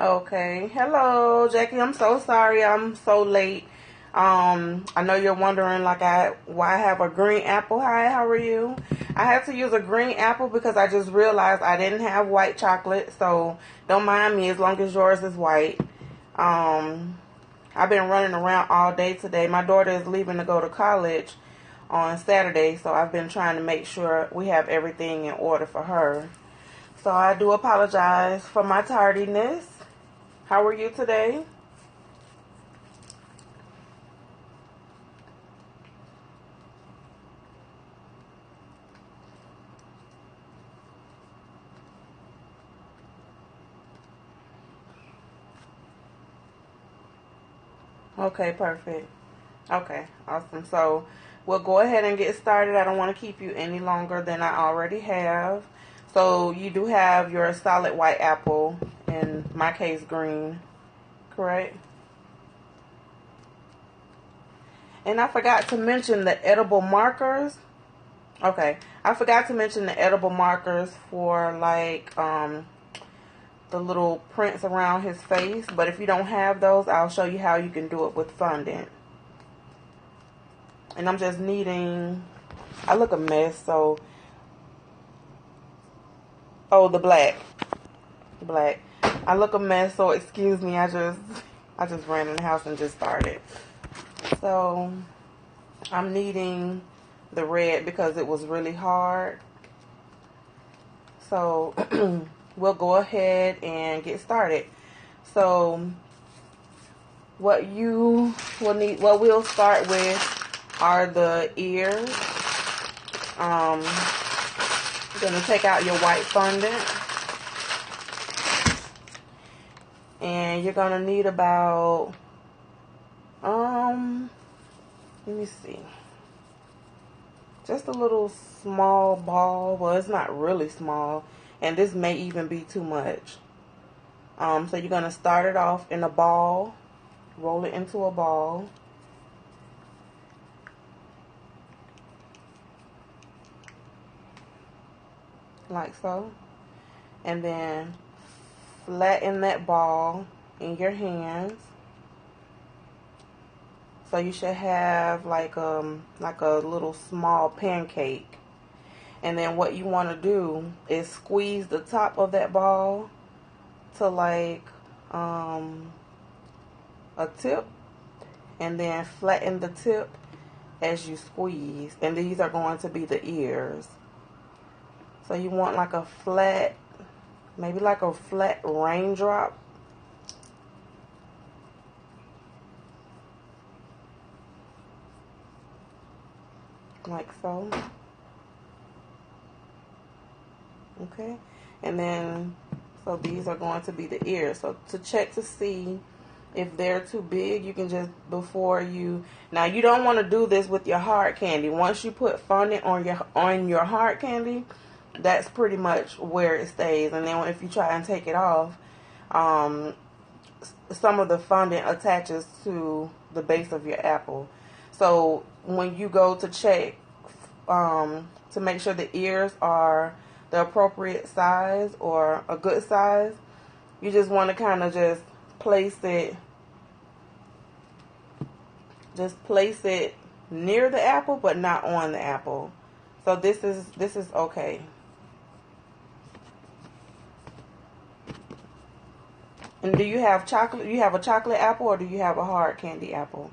Okay. Hello, Jackie. I'm so sorry I'm so late. I know you're wondering why I have a green apple. Hi, how are you? I had to use a green apple because I just realized I didn't have white chocolate, so don't mind me as long as yours is white. Um, I've been running around all day today. My daughter is leaving to go to college on Saturday, so I've been trying to make sure we have everything in order for her. So I do apologize for my tardiness. How are you today? Okay, perfect. Okay, awesome. So we'll go ahead and get started. I don't want to keep you any longer than I already have. So you do have your solid white apple, in my case green, correct? And I forgot to mention the edible markers. Okay, I forgot to mention the edible markers for the little prints around his face. But if you don't have those, I'll show you how you can do it with fondant. And I'm just needing, I look a mess, so, oh, the black. Black. I look a mess, so excuse me, I just ran in the house and just started. So, I'm needing the red because it was really hard. So, we'll go ahead and get started. So, what we'll start with are the ears. I'm going to take out your white fondant. And you're going to need about, let me see. Just a little small ball. Well, it's not really small. And this may even be too much. So you're going to start it off in a ball. Roll it into a ball. Like so. And then flatten that ball in your hands. So you should have like a little small pancake. And then what you want to do is squeeze the top of that ball to a tip, and then flatten the tip as you squeeze. And these are going to be the ears. So you want like a flat, maybe like a flat raindrop. Like so. Okay. And then, so these are going to be the ears. So to check to see if they're too big, you can just, now you don't want to do this with your hard candy. Once you put fondant on your hard candy, that's pretty much where it stays. And then if you try and take it off, some of the fondant attaches to the base of your apple. So when you go to check to make sure the ears are the appropriate size or a good size, you just want to kind of just place it near the apple, but not on the apple. So this is okay. And do you have chocolate? You have a chocolate apple, or do you have a hard candy apple?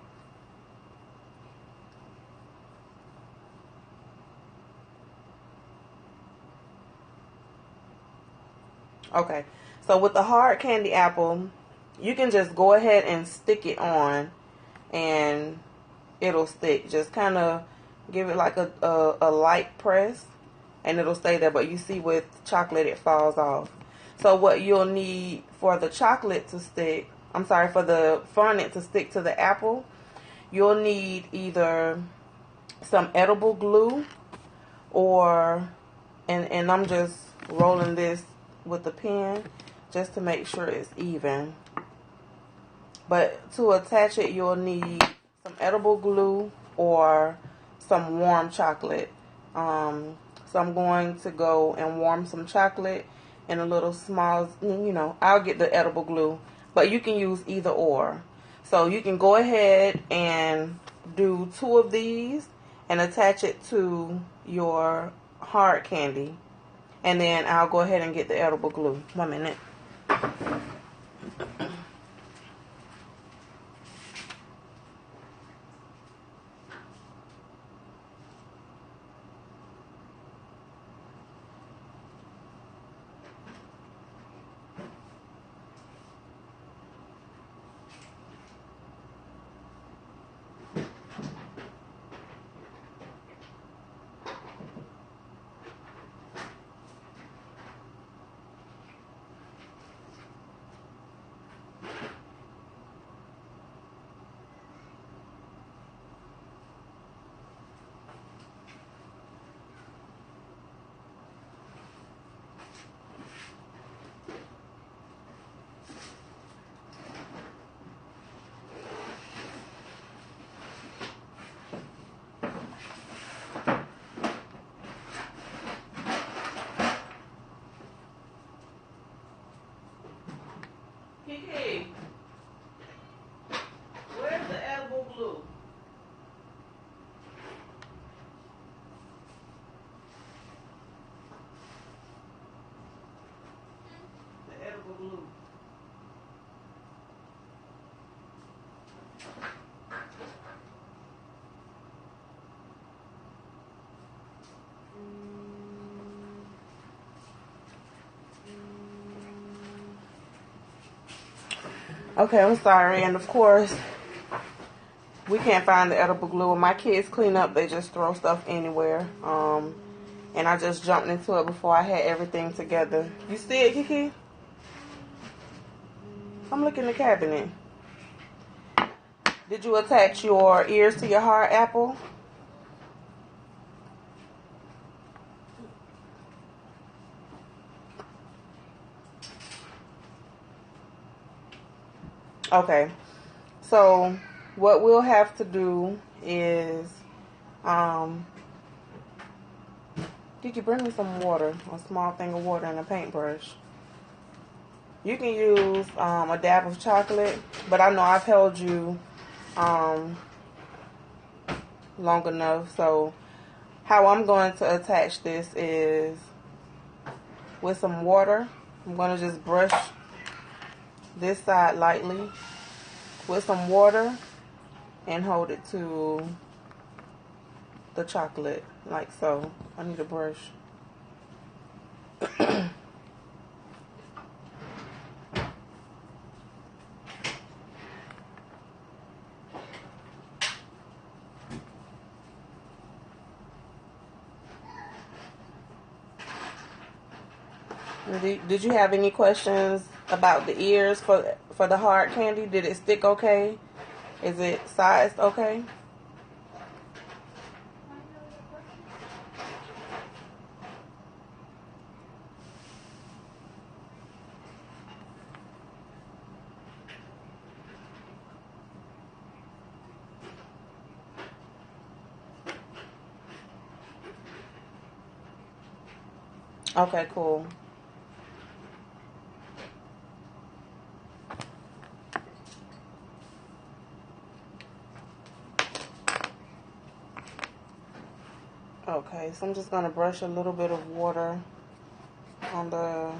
Okay. So with the hard candy apple, you can just go ahead and stick it on, and it'll stick. Just kind of give it like a light press, and it'll stay there. But you see with chocolate, it falls off. So what you'll need for the chocolate to stick, for the fondant to stick to the apple, you'll need either some edible glue and I'm just rolling this with the pen just to make sure it's even. But to attach it, you'll need some edible glue or some warm chocolate. So I'm going to go and warm some chocolate in a little small, you know, I'll get the edible glue, but you can use either or. So you can go ahead and do 2 of these and attach it to your hard candy. And then I'll go ahead and get the edible glue. 1 minute. Kiki, where's the edible glue? The edible glue. Okay, I'm sorry, and of course, we can't find the edible glue. When my kids clean up, they just throw stuff anywhere. And I just jumped into it before I had everything together. You see it, Kiki? I'm looking in the cabinet. Did you attach your ears to your hard apple? Okay, so what we'll have to do is, did you bring me some water, a small thing of water and a paintbrush? You can use a dab of chocolate, but I know I've held you long enough. So how I'm going to attach this is with some water. I'm going to just brush this side lightly with some water and hold it to the chocolate like so. I need a brush. Did you have any questions about the ears for the hard candy? Did it stick okay? Is it sized okay? Okay, cool. Okay, so I'm just going to brush a little bit of water on the,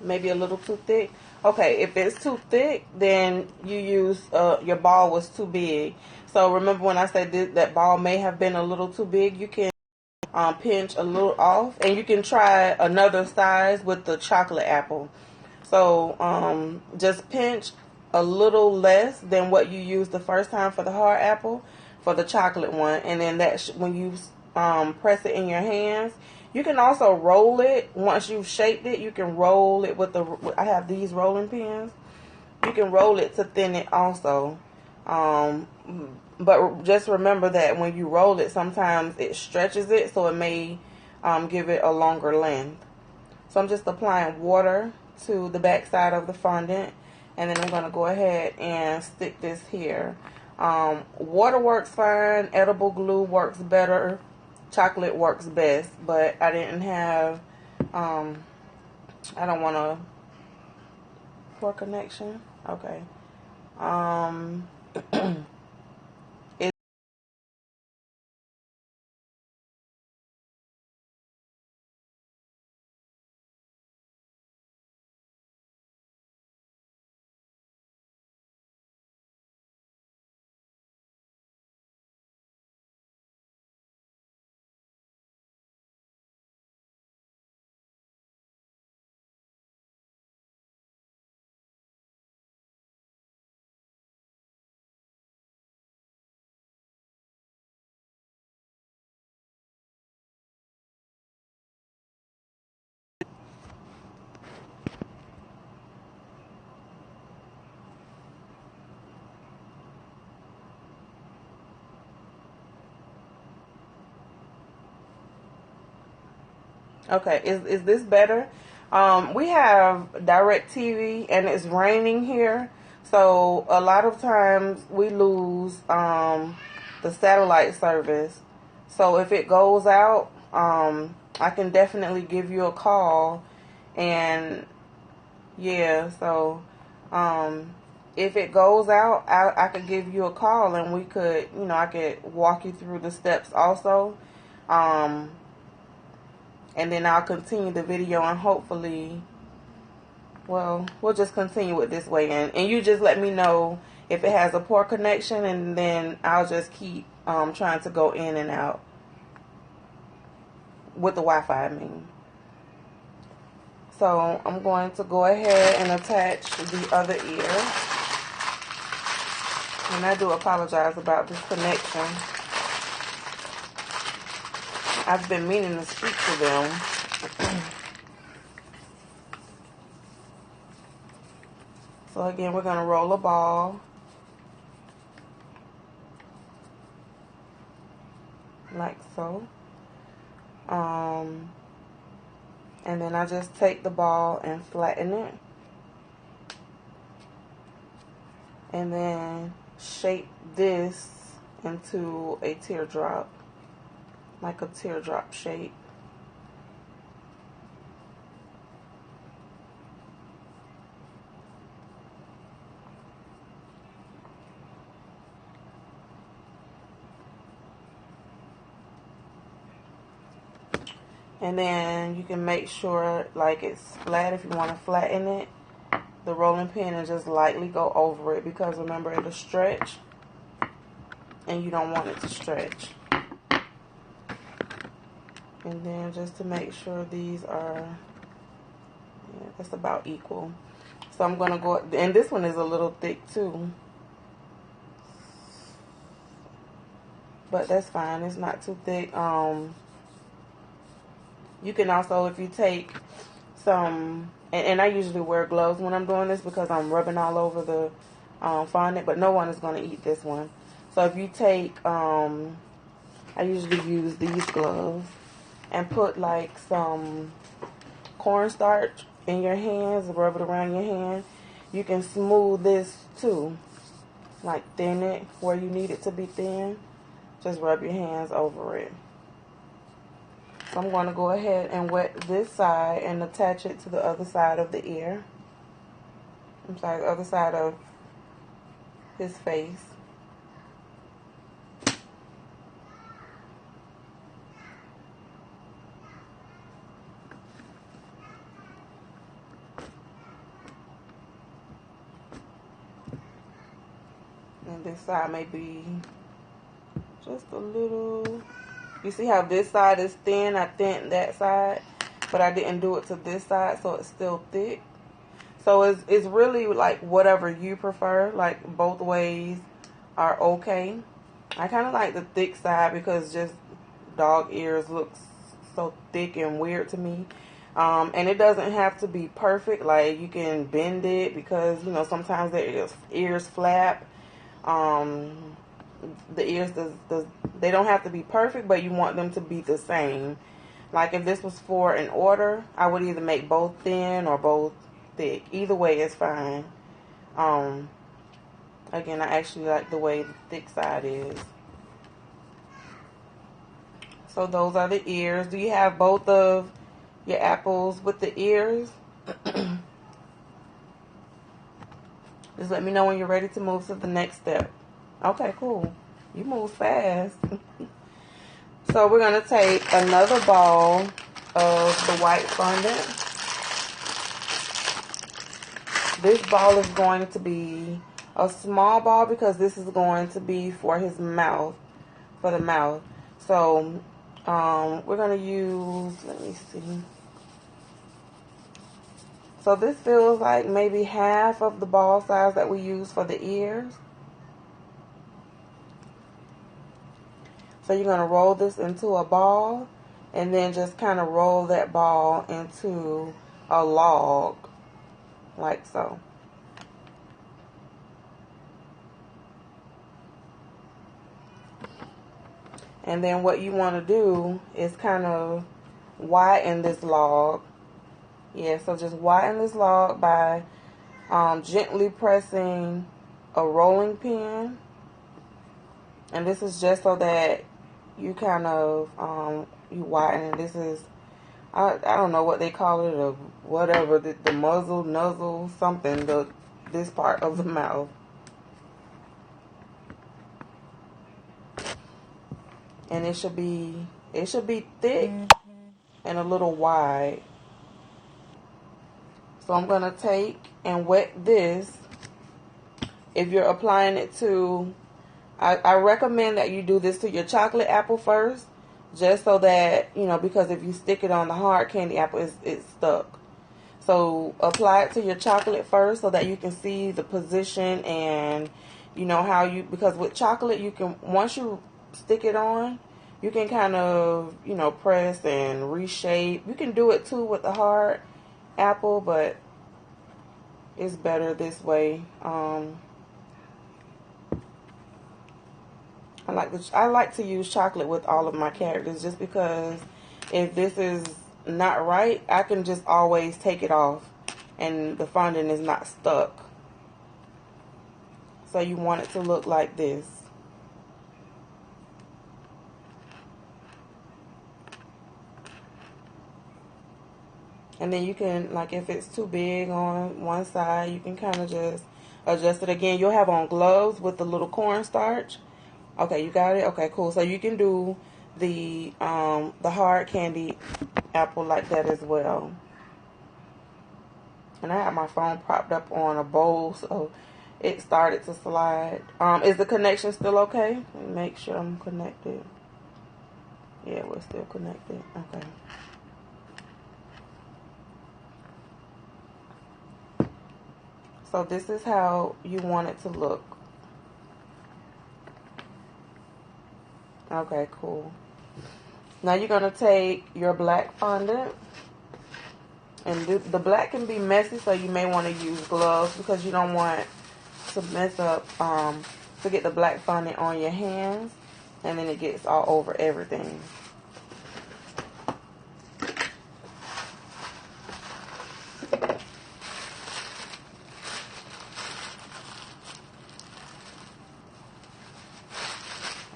maybe a little too thick. Okay, if it's too thick, then you use, your ball was too big. So remember when I said that ball may have been a little too big, you can pinch a little off, and you can try another size with the chocolate apple. So just pinch a little less than what you used the first time for the hard apple, for the chocolate one, and then that when you press it in your hands, you can also roll it. Once you've shaped it, you can roll it with I have these rolling pins. You can roll it to thin it also. But just remember that when you roll it, sometimes it stretches it, so it may give it a longer length. So I'm just applying water to the back side of the fondant, and then I'm going to go ahead and stick this here. Water works fine, edible glue works better, chocolate works best, but I didn't have I don't want a poor connection. Okay. Um, it, okay, is this better? We have direct TV and it's raining here. So a lot of times we lose the satellite service. So if it goes out, I can definitely give you a call. And yeah, so if it goes out, I could give you a call and we could, I could walk you through the steps also. Um, and then I'll continue the video and hopefully, well, we'll just continue it this way. And you just let me know if it has a poor connection, and then I'll just keep trying to go in and out with the Wi-Fi, I mean. So I'm going to go ahead and attach the other ear. And I do apologize about this connection. I've been meaning to speak to them. So again, we're going to roll a ball. Like so. And then I just take the ball and flatten it. And then shape this into a teardrop. Like a teardrop shape. And then you can make sure like it's flat if you want to flatten it. The rolling pin and just lightly go over it, because remember it'll stretch and you don't want it to stretch. And then just to make sure these are, yeah, that's about equal. So I'm going to go, and this one is a little thick too. But that's fine, it's not too thick. You can also, if you take some, and I usually wear gloves when I'm doing this because I'm rubbing all over the fondant, but no one is going to eat this one. So if you take, I usually use these gloves and put like some cornstarch in your hands, rub it around your hand. You can smooth this too, like thin it where you need it to be thin. Just rub your hands over it. So I'm going to go ahead and wet this side and attach it to the other side of the ear. I'm sorry, the other side of his face. And this side may be just a little. You see how this side is thin? I thinned that side, but I didn't do it to this side, so it's still thick. So it's really like whatever you prefer. Like both ways are okay. I kind of like the thick side because just dog ears look so thick and weird to me. And it doesn't have to be perfect. Like you can bend it because sometimes their ears flap. The ears they don't have to be perfect, but you want them to be the same. Like if this was for an order, I would either make both thin or both thick. Either way is fine. Again, I actually like the way the thick side is. So those are the ears. Do you have both of your apples with the ears. Just let me know when you're ready to move to the next step. Okay, cool. You move fast. So we're going to take another ball of the white fondant. This ball is going to be a small ball because this is going to be for his mouth, for the mouth. So we're going to use, let me see. So this feels like maybe half of the ball size that we use for the ears. So you're going to roll this into a ball and then just kind of roll that ball into a log, like so. And then what you want to do is kind of widen this log. Yeah, so just widen this log by gently pressing a rolling pin. And this is just so that you kind of, you widen. This is, I don't know what they call it, or whatever, the muzzle, nuzzle, something, this part of the mouth. And it should be thick and a little wide. So I'm going to take and wet this. If you're applying it to, I recommend that you do this to your chocolate apple first, just so that, you know, because if you stick it on the hard candy apple, it's stuck. So apply it to your chocolate first so that you can see the position and, you know, how you, because with chocolate you can, once you stick it on, you can kind of, you know, press and reshape. You can do it too with the hard apple, but it's better this way. I like to use chocolate with all of my characters, just because if this is not right, I can just always take it off and the fondant is not stuck. So you want it to look like this. And then you can, like, if it's too big on one side, you can kind of just adjust it. Again, you'll have on gloves with the little cornstarch. Okay, you got it? Okay, cool. So you can do the hard candy apple like that as well. And I have my phone propped up on a bowl, so it started to slide. Is the connection still okay? Let me make sure I'm connected. Yeah, we're still connected. Okay. So this is how you want it to look. Okay, cool. Now you're going to take your black fondant. And the black can be messy, so you may want to use gloves because you don't want to mess up, to get the black fondant on your hands. And then it gets all over everything.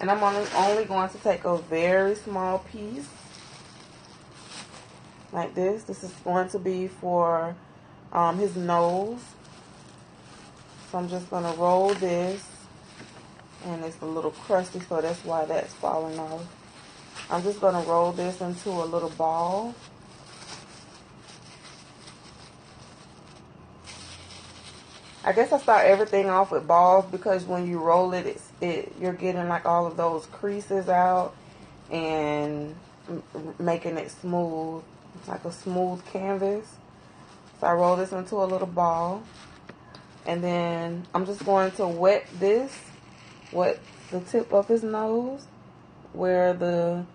And I'm only going to take a very small piece, like this. This is going to be for his nose. So I'm just going to roll this. And it's a little crusty, so that's why that's falling off. I'm just going to roll this into a little ball. I guess I start everything off with balls because when you roll it, you're getting like all of those creases out and making it smooth, like a smooth canvas. So I roll this into a little ball, and then I'm just going to wet the tip of his nose where the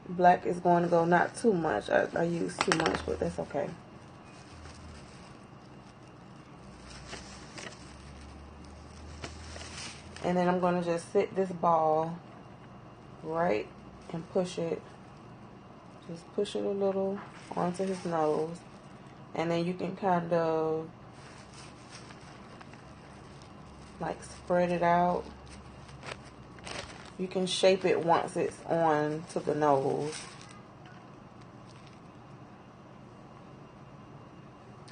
black is going to go. Not too much. I use too much, but that's okay. And then I'm going to just sit this ball right and push it. Just push it a little onto his nose. And then you can kind of like spread it out. You can shape it once it's on to the nose.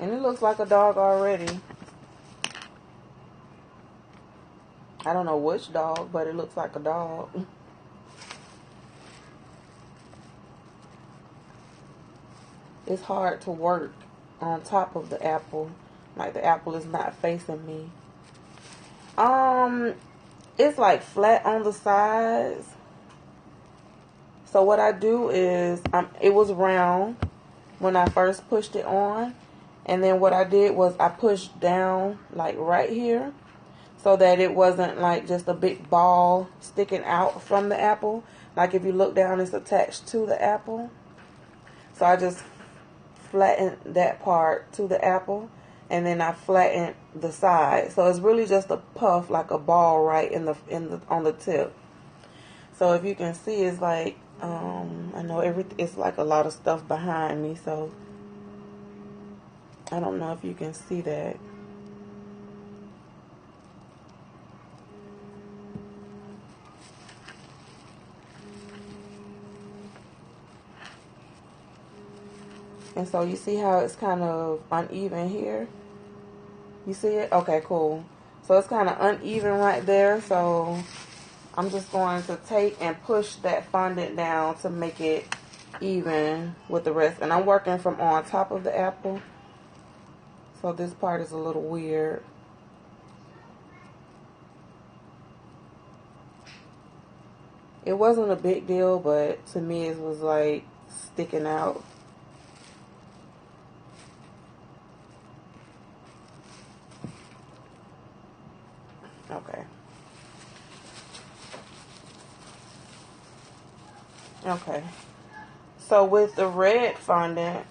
And it looks like a dog already. I don't know which dog, but it looks like a dog. It's hard to work on top of the apple. Like the apple is not facing me. It's like flat on the sides. So what I do is, it was round when I first pushed it on. And then what I did was I pushed down like right here, so that it wasn't like just a big ball sticking out from the apple. Like if you look down, it's attached to the apple. So I just flattened that part to the apple, and then I flattened the side. So it's really just a puff, like a ball right on the tip. So if you can see, it's like I know it's like a lot of stuff behind me, so I don't know if you can see that. And so you see how it's kind of uneven here? You see it? Okay, cool. So it's kind of uneven right there. So I'm just going to take and push that fondant down to make it even with the rest. And I'm working from on top of the apple. So this part is a little weird. It wasn't a big deal, but to me it was like sticking out. Okay. Okay. So with the red fondant,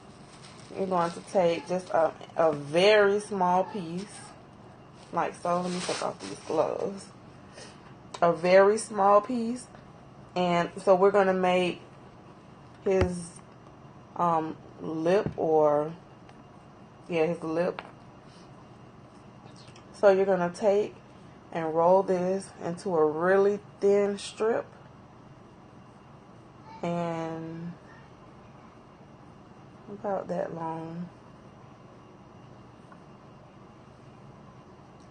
you're going to take just a very small piece, like so. Let me take off these gloves. A very small piece. And so we're going to make his lip, or yeah, his lip. So you're going to take and roll this into a really thin strip, and about that long,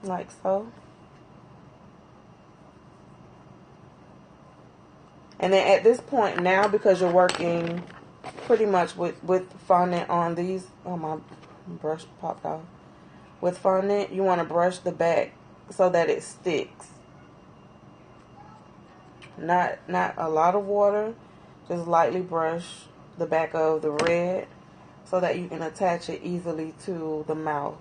like so. And then at this point now, because you're working pretty much with fondant on these, oh, my brush popped off. With fondant, you want to brush the back so that it sticks. Not a lot of water, just lightly brush the back of the red so that you can attach it easily to the mouth.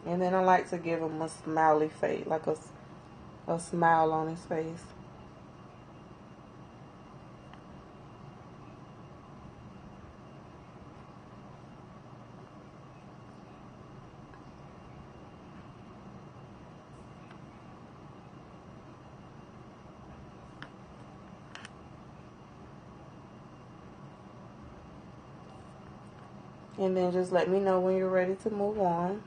And then I like to give him a smiley face, like a smile on his face. And then just let me know when you're ready to move on.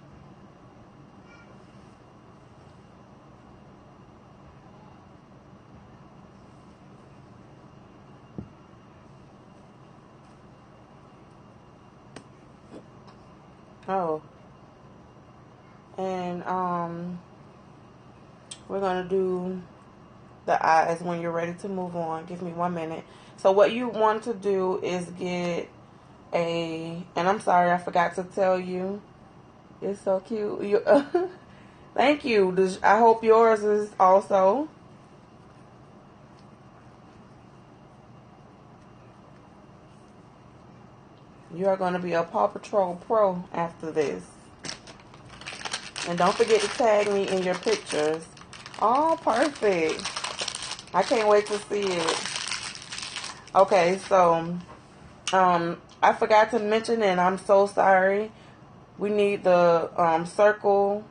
Oh. And we're going to do the eyes when you're ready to move on. Give me 1 minute. So what you want to do is get and I'm sorry, I forgot to tell you. It's so cute. Thank you. I hope yours is also. You are going to be a Paw Patrol Pro after this. And don't forget to tag me in your pictures. Oh, perfect. I can't wait to see it. Okay, so I forgot to mention, and I'm so sorry. We need the circle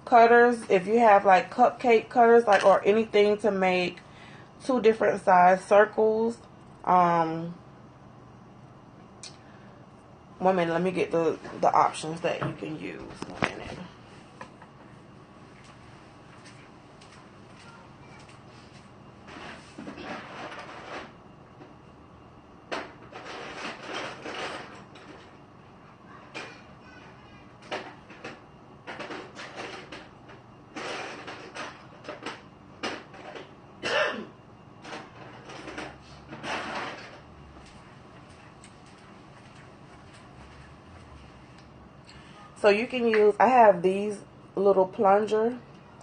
cutters. If you have like cupcake cutters, like, or anything to make 2 different size circles. 1 minute, let me get the options that you can use. 1 minute. So you can use, I have these little plungers.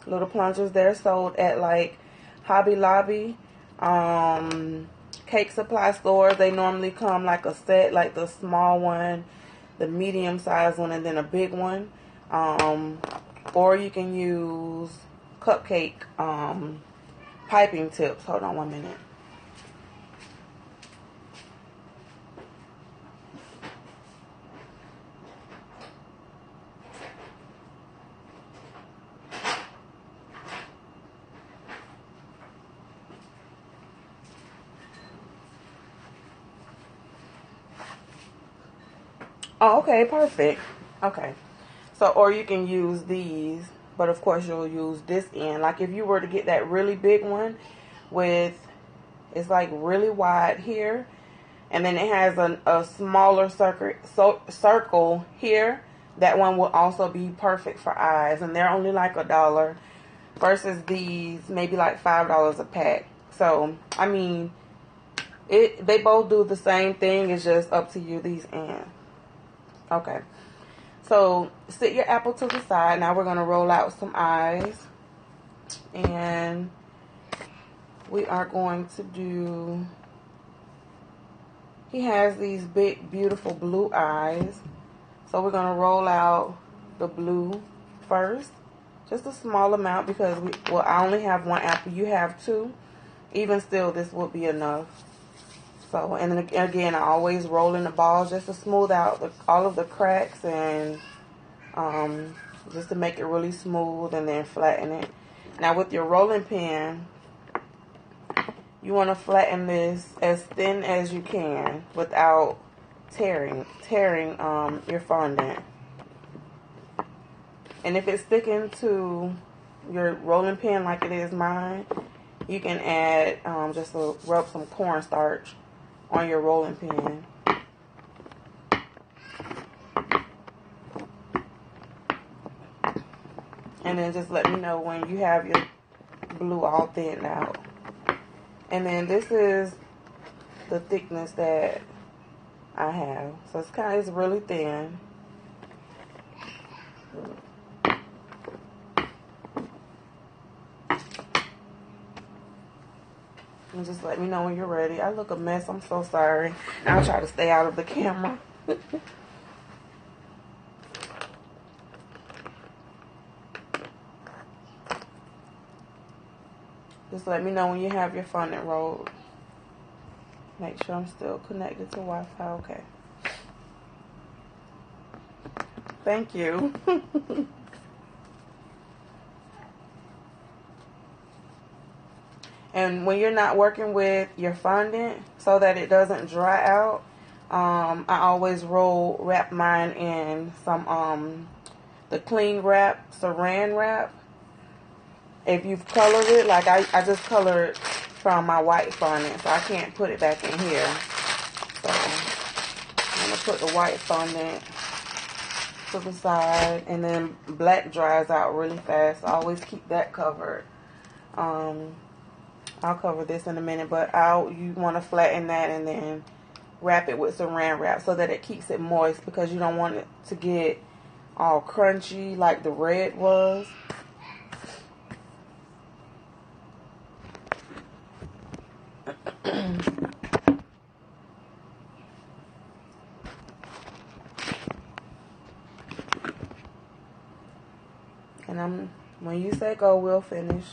They're sold at like Hobby Lobby, cake supply stores. They normally come like a set, like the small one, the medium sized one, and then a big one. Or you can use cupcake piping tips. Hold on 1 minute. Oh, okay, perfect. Okay. So, or you can use these, but of course you'll use this end. Like if you were to get that really big one with, it's like really wide here, and then it has a smaller circle here. That one will also be perfect for eyes, and they're only like $1 versus these maybe like $5 a pack. So, I mean, they both do the same thing. It's just up to you, these ends. Okay, so sit your apple to the side. Now we're going to roll out some eyes. And we are going to do, he has these big, beautiful blue eyes. So we're going to roll out the blue first. Just a small amount because, I only have one apple. You have two. Even still, this would be enough. So, and then again, I always roll in the balls just to smooth out all of the cracks and just to make it really smooth, and then flatten it. Now with your rolling pin, you want to flatten this as thin as you can without tearing your fondant. And if it's sticking to your rolling pin like it is mine, you can add rub some cornstarch on your rolling pin. And then just let me know when you have your blue all thinned out. And then this is the thickness that I have. So it's really thin. And just let me know when you're ready. I look a mess. I'm so sorry. I'll try to stay out of the camera. Just let me know when you have your fondant rolled. Make sure I'm still connected to Wi-Fi. Okay. Thank you. And when you're not working with your fondant, so that it doesn't dry out, I always wrap mine in some the cling wrap, saran wrap. If you've colored it, like I just colored from my white fondant, so I can't put it back in here. So I'm gonna put the white fondant to the side, and then black dries out really fast. So I always keep that covered. I'll cover this in a minute, but you want to flatten that and then wrap it with saran wrap so that it keeps it moist, because you don't want it to get all crunchy like the red was. And when you say go, we'll finish.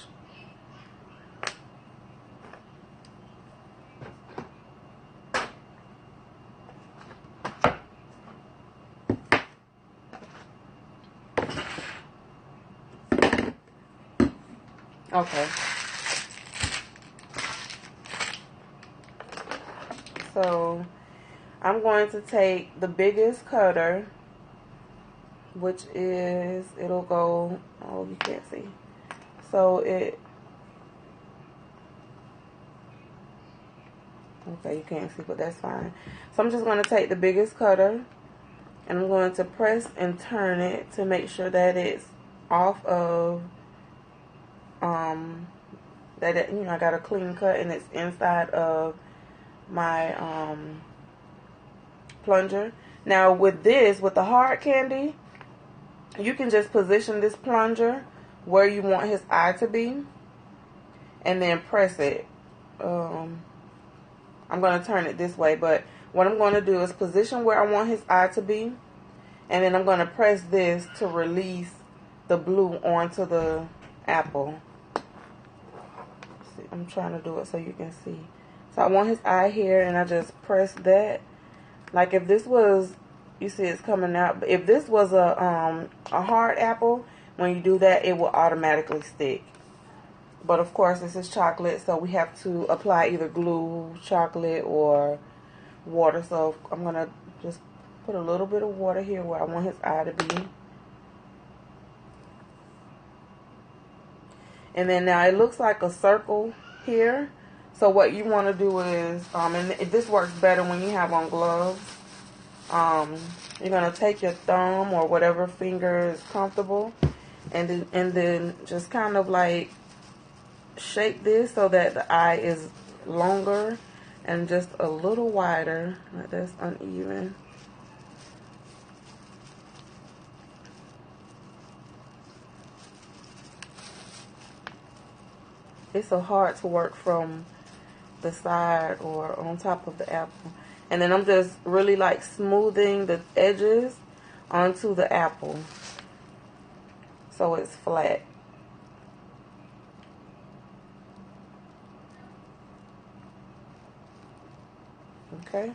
Okay. So I'm going to take the biggest cutter, which is, it'll go, oh, you can't see. So okay, you can't see, but that's fine. So I'm just going to take the biggest cutter, and I'm going to press and turn it to make sure that it's off of, I got a clean cut and it's inside of my plunger. Now with the hard candy, you can just position this plunger where you want his eye to be, and then press it. I'm going to turn it this way, but what I'm going to do is position where I want his eye to be, and then I'm going to press this to release the blue onto the apple. See, I'm trying to do it so you can see. So I want his eye here, and I just press that. Like if this was, you see it's coming out, but if this was a hard apple, when you do that, it will automatically stick. But of course, this is chocolate, so we have to apply either glue, chocolate, or water. So I'm going to just put a little bit of water here where I want his eye to be. And then now it looks like a circle here. So what you want to do is, and this works better when you have on gloves, you're going to take your thumb or whatever finger is comfortable, and then just kind of like shape this so that the eye is longer and just a little wider. That's uneven. It's so hard to work from the side or on top of the apple. And then I'm just really like smoothing the edges onto the apple so it's flat. Okay,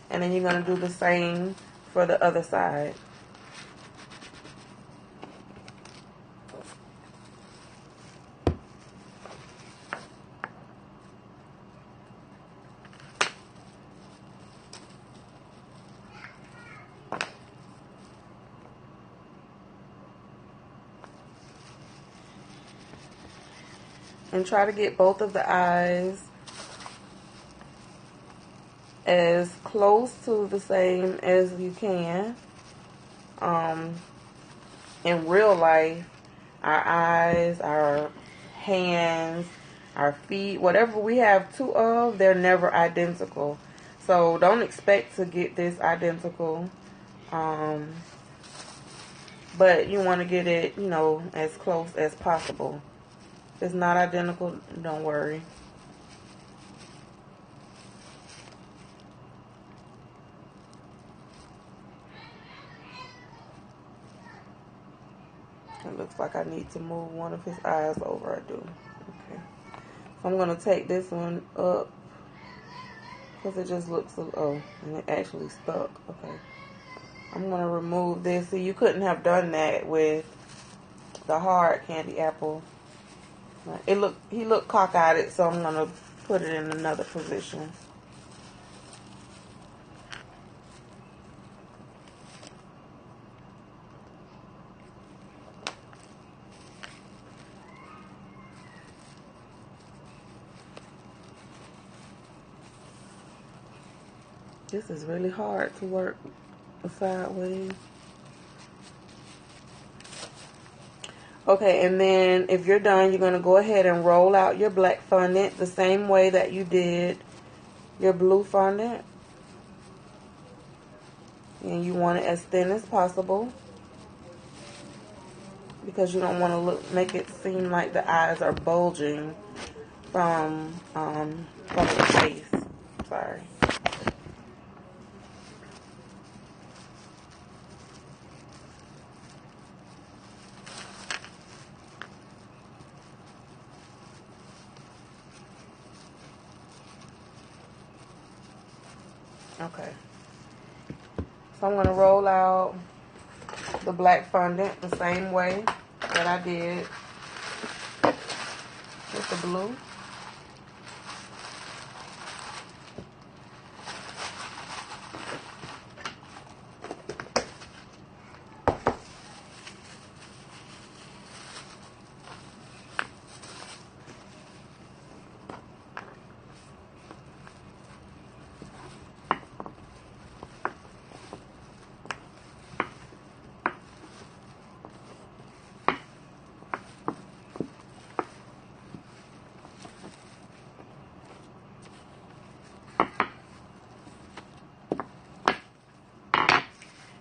and then you're going to do the same for the other side. And try to get both of the eyes as close to the same as you can. In real life, our eyes, our hands, our feet, whatever we have two of, they're never identical. So don't expect to get this identical. But you want to get it, you know, as close as possible. If it's not identical, don't worry. It looks like I need to move one of his eyes over. I do. Okay. So I'm going to take this one up because it just looks, oh, and it actually stuck. Okay. I'm going to remove this. See, you couldn't have done that with the hard candy apple. He looked cockeyed, so I'm going to put it in another position. This is really hard to work sideways. Okay, and then if you're done, you're going to go ahead and roll out your black fondant the same way that you did your blue fondant. And you want it as thin as possible because you don't want to make it seem like the eyes are bulging from the face. Sorry. Okay. So I'm going to roll out the black fondant the same way that I did with the blue.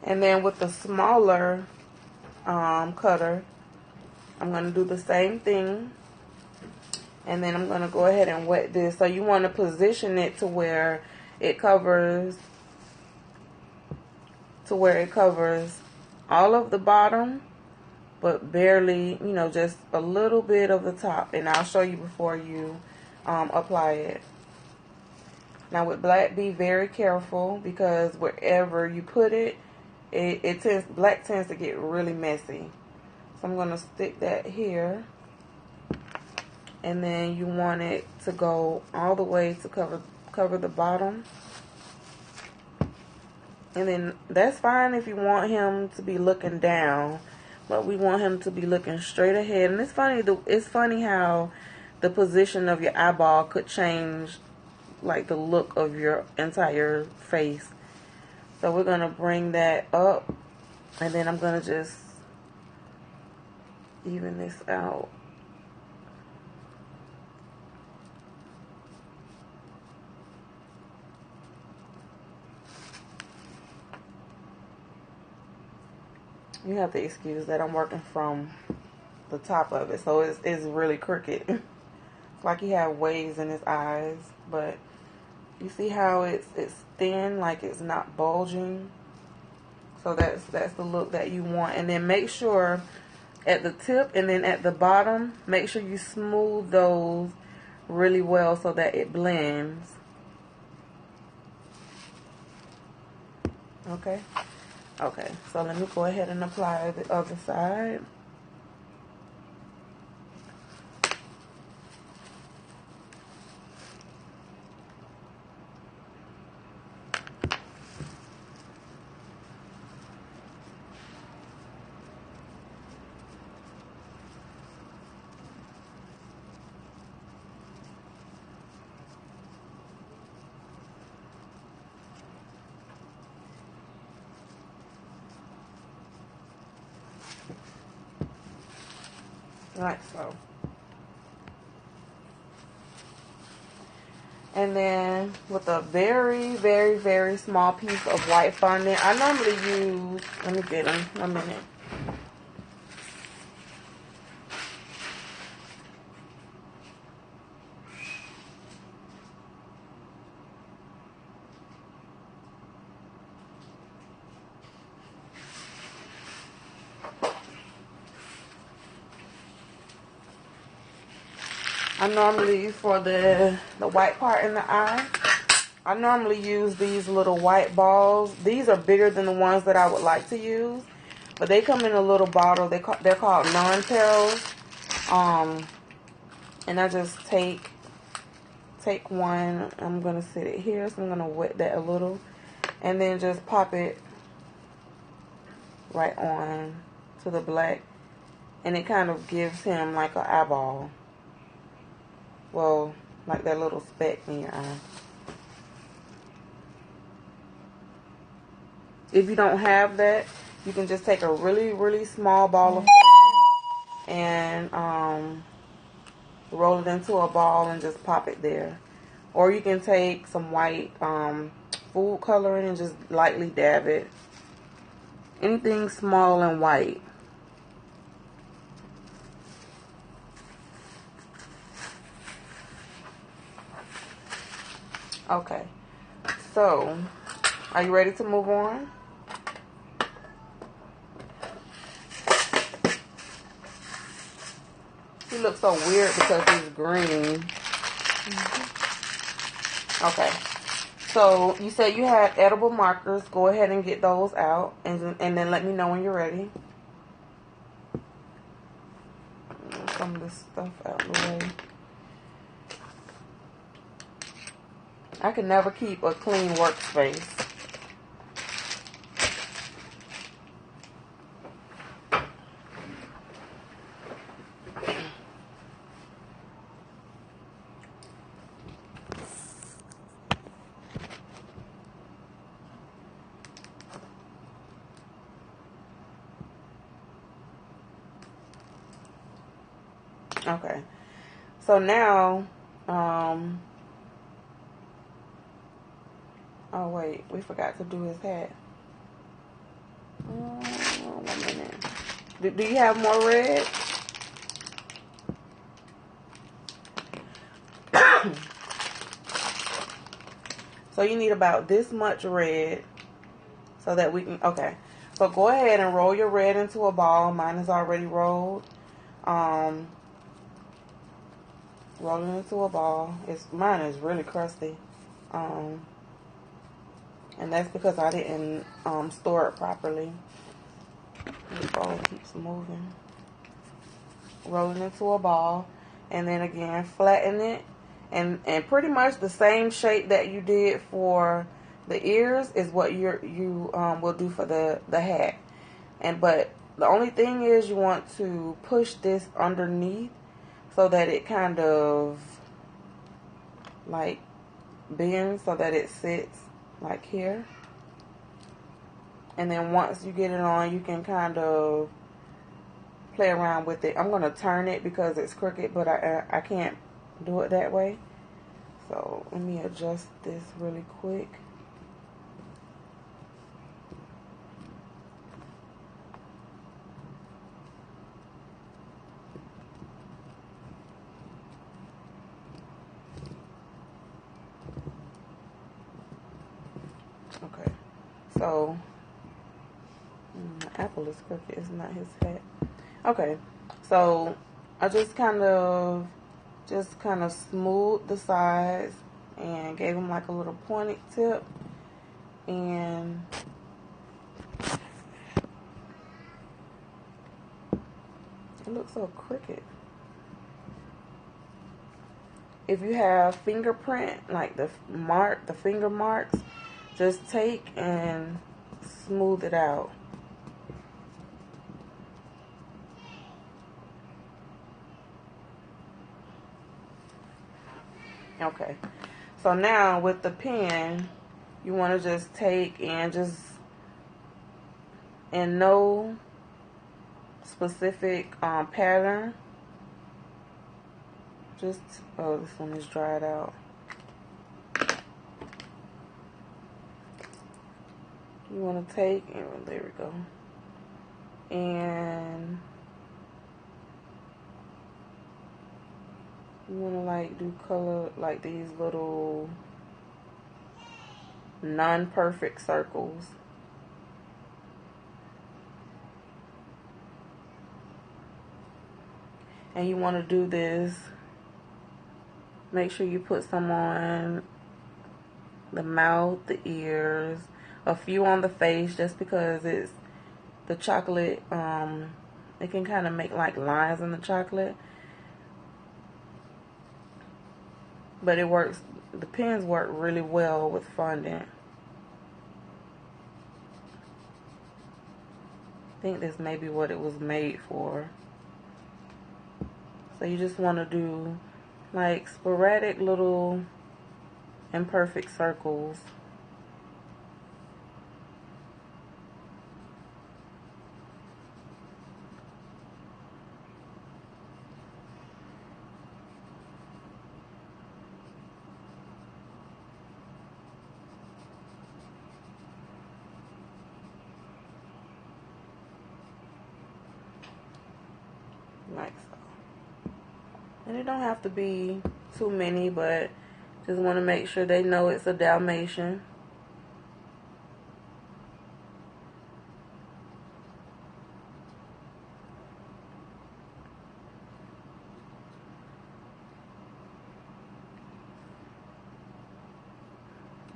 And then with the smaller cutter. I'm going to do the same thing. And then I'm going to go ahead and wet this. So you want to position it to where it covers all of the bottom, but barely, you know, just a little bit of the top. And I'll show you before you apply it. Now with black, be very careful, because wherever you put it, black tends to get really messy. So I'm going to stick that here. And then you want it to go all the way to cover the bottom. And then that's fine if you want him to be looking down, but we want him to be looking straight ahead. And it's funny how the position of your eyeball could change like the look of your entire face. So we're going to bring that up, and then I'm going to just even this out. You have to excuse that, I'm working from the top of it, so it's really crooked. It's like he had waves in his eyes, but you see how it's thin, like it's not bulging. So that's the look that you want. And then make sure at the tip and then at the bottom, make sure you smooth those really well so that it blends. Okay. Okay, so let me go ahead and apply the other side. Like so. And then with a very, very, very small piece of white fondant, I normally use, let me get them a minute. I normally, for the white part in the eye, I normally use these little white balls. These are bigger than the ones that I would like to use, but they come in a little bottle. They're called non-perils. And I just take one. I'm gonna sit it here, so I'm gonna wet that a little, and then just pop it right on to the black, and it kind of gives him like an eyeball. Well, like that little speck in your eye. If you don't have that, you can just take a really, really small ball of fondant and roll it into a ball and just pop it there. Or you can take some white food coloring and just lightly dab it. Anything small and white. Okay, so are you ready to move on? He looks so weird because he's green. Okay, so you said you had edible markers. Go ahead and get those out, and then let me know when you're ready. Some of this stuff out of the way. I can never keep a clean workspace. Okay, so now, oh wait, we forgot to do his hat. 1 minute. Do you have more red? So you need about this much red so that we can, okay. So go ahead and roll your red into a ball. Mine is already rolled. Roll it into a ball. Mine is really crusty. And that's because I didn't store it properly. The ball keeps moving. Roll it into a ball. And then again, flatten it. And pretty much the same shape that you did for the ears is what you will do for the hat. But the only thing is you want to push this underneath so that it kind of like bends so that it sits like here. And then once you get it on, you can kind of play around with it. I'm going to turn it because it's crooked, but I can't do it that way. So let me adjust this really quick. Okay, so apple is crooked, it's not his hat. Okay, so I just kind of smoothed the sides and gave him like a little pointed tip, and it looks so crooked. If you have fingerprint, like the finger marks, just take and smooth it out. Okay, so now with the pen, you want to just take and just, in no specific pattern, just, oh, this one is dried out. You want to take, and there we go, and you want to like do color, like these little non-perfect circles. And you want to do this, make sure you put some on the mouth, the ears, a few on the face, just because it's the chocolate, it can kind of make like lines in the chocolate. But it works, the pens work really well with fondant. I think this may be what it was made for. So you just want to do like sporadic little imperfect circles. Like so. And it don't have to be too many, but just want to make sure they know it's a Dalmatian.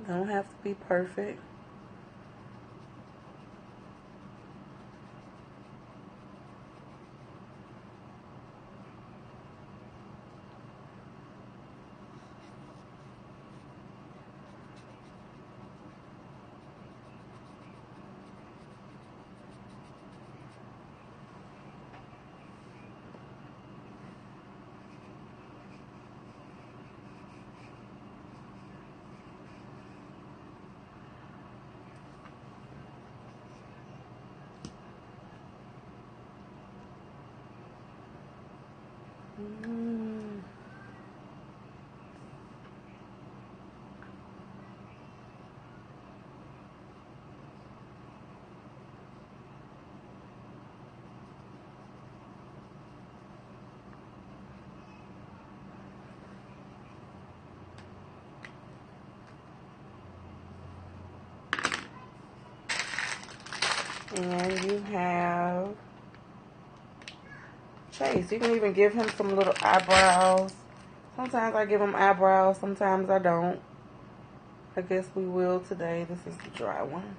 Don't have to be perfect. And you have Chase. You can even give him some little eyebrows. Sometimes I give him eyebrows, sometimes I don't. I guess we will today. This is the dry one.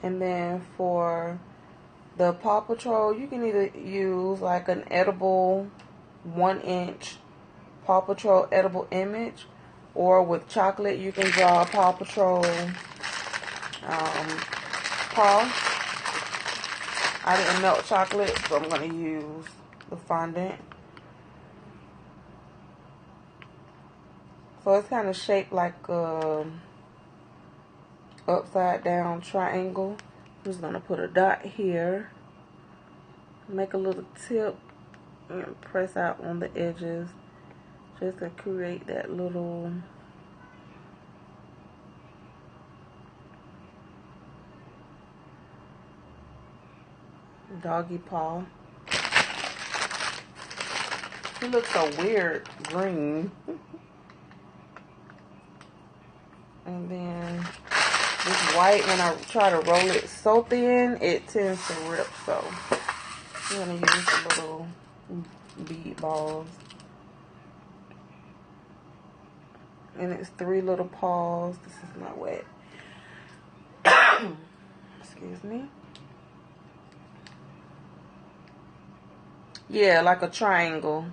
And then for the Paw Patrol, you can either use like an edible 1-inch Paw Patrol edible image, or with chocolate you can draw a Paw Patrol paw. I didn't melt chocolate, so I'm going to use the fondant. So it's kind of shaped like a upside down triangle. I'm just going to put a dot here, make a little tip, and press out on the edges just to create that little doggy paw. He looks so weird green. And then this white, when I try to roll it so thin, it tends to rip. So I'm going to use the little bead balls. And it's 3 little paws. This is not wet. Excuse me. Yeah, like a triangle.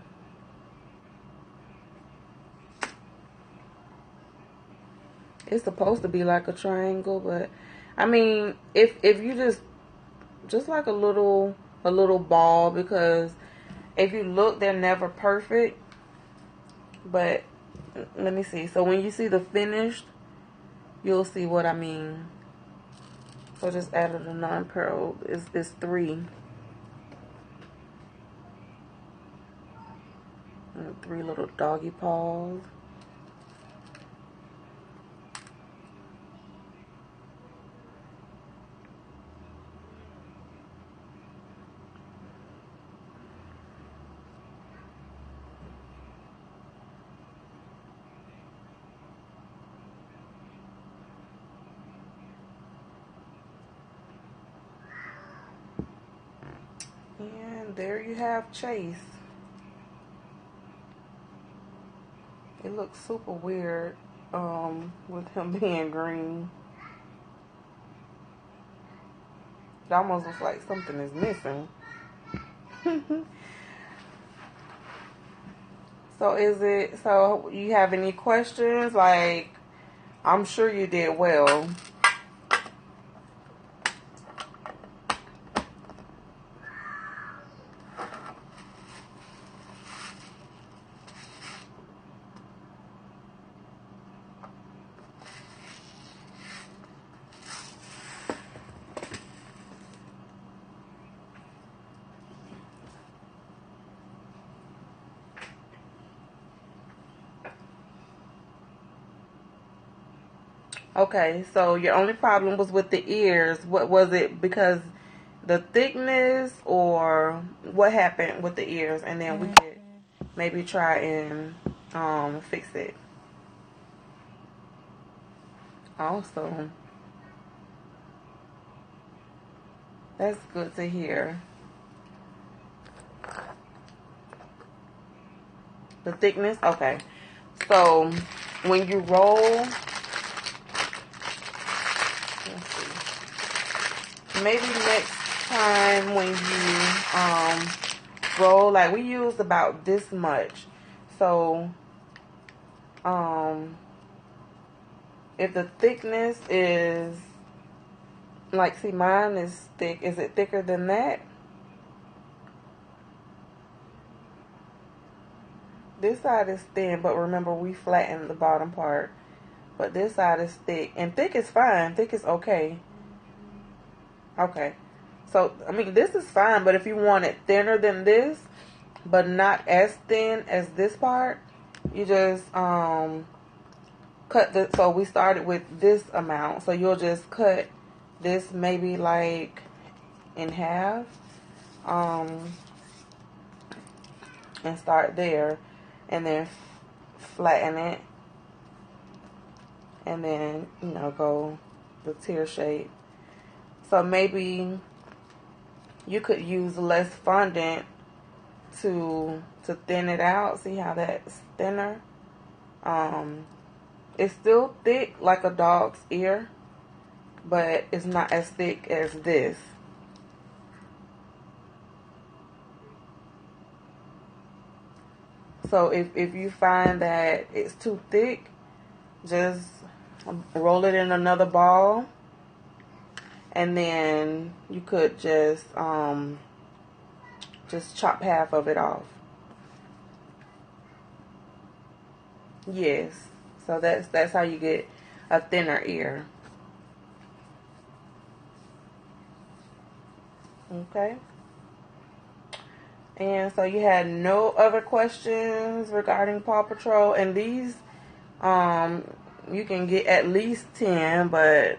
It's supposed to be like a triangle, but I mean, if you just like a little ball, because if you look, they're never perfect. But let me see. So when you see the finished, you'll see what I mean. So just added a non-pearl. It's 3. And 3 little doggy paws. And there you have Chase. It looks super weird with him being green. It almost looks like something is missing. So you have any questions? Like, I'm sure you did well. Okay, so your only problem was with the ears. What was it? Because the thickness, or what happened with the ears? And then we could maybe try and fix it. Awesome. That's good to hear. The thickness? Okay. So when you roll, maybe next time when you roll, like we used about this much. So if the thickness is like, see, mine is thick. Is it thicker than that? This side is thin, but remember we flattened the bottom part. But this side is thick, and thick is fine. Thick is okay. Okay, So, I mean, this is fine, but if you want it thinner than this, but not as thin as this part, you just cut the, so we started with this amount, so you'll just cut this maybe like in half, and start there, and then flatten it, and then, you know, go the tear shape. So maybe you could use less fondant to thin it out. See how that's thinner? It's still thick like a dog's ear, but it's not as thick as this. So if you find that it's too thick, just roll it in another ball, and then you could just chop half of it off. Yes. So that's how you get a thinner ear. Okay. And so you had no other questions regarding Paw Patrol, and these you can get at least 10, but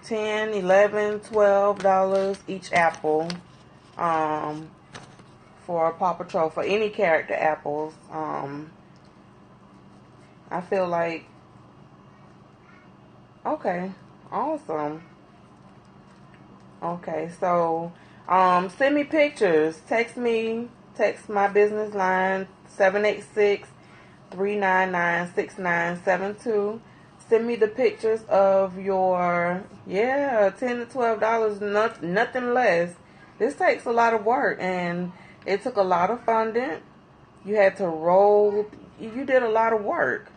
$10, $11, $12 each apple for Paw Patrol, for any character apples. I feel like, okay, awesome. Okay, so send me pictures. Text my business line 786-399-6972. Send me the pictures of your, $10 to $12, nothing less. This takes a lot of work, and it took a lot of fondant. You had to roll. You did a lot of work.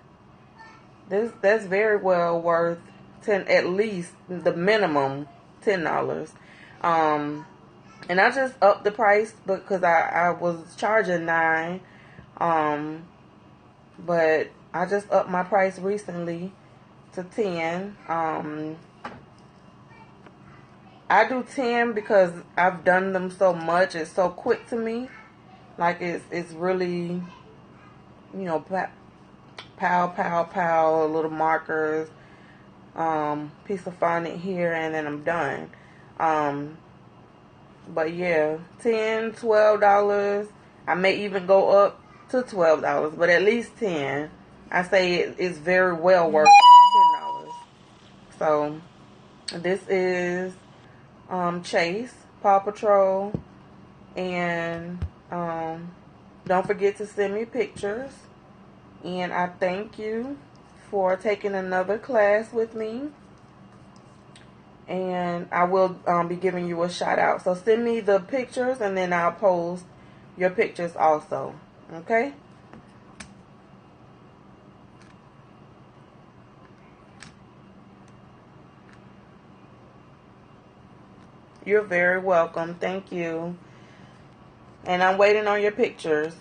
That's very well worth at least the minimum $10. And I just upped the price because I was charging $9. But I just upped my price recently to $10. I do 10 because I've done them so much. It's so quick to me. Like it's really, you know, pow, pow, pow, little markers, piece of fondant here, and then I'm done. But yeah, $10, $12. I may even go up to $12, but at least 10. I say it's very well worth $10. So this is Chase, Paw Patrol, and don't forget to send me pictures. And I thank you for taking another class with me. And I will be giving you a shout out. So send me the pictures, and then I'll post your pictures also. Okay? You're very welcome. Thank you. And I'm waiting on your pictures.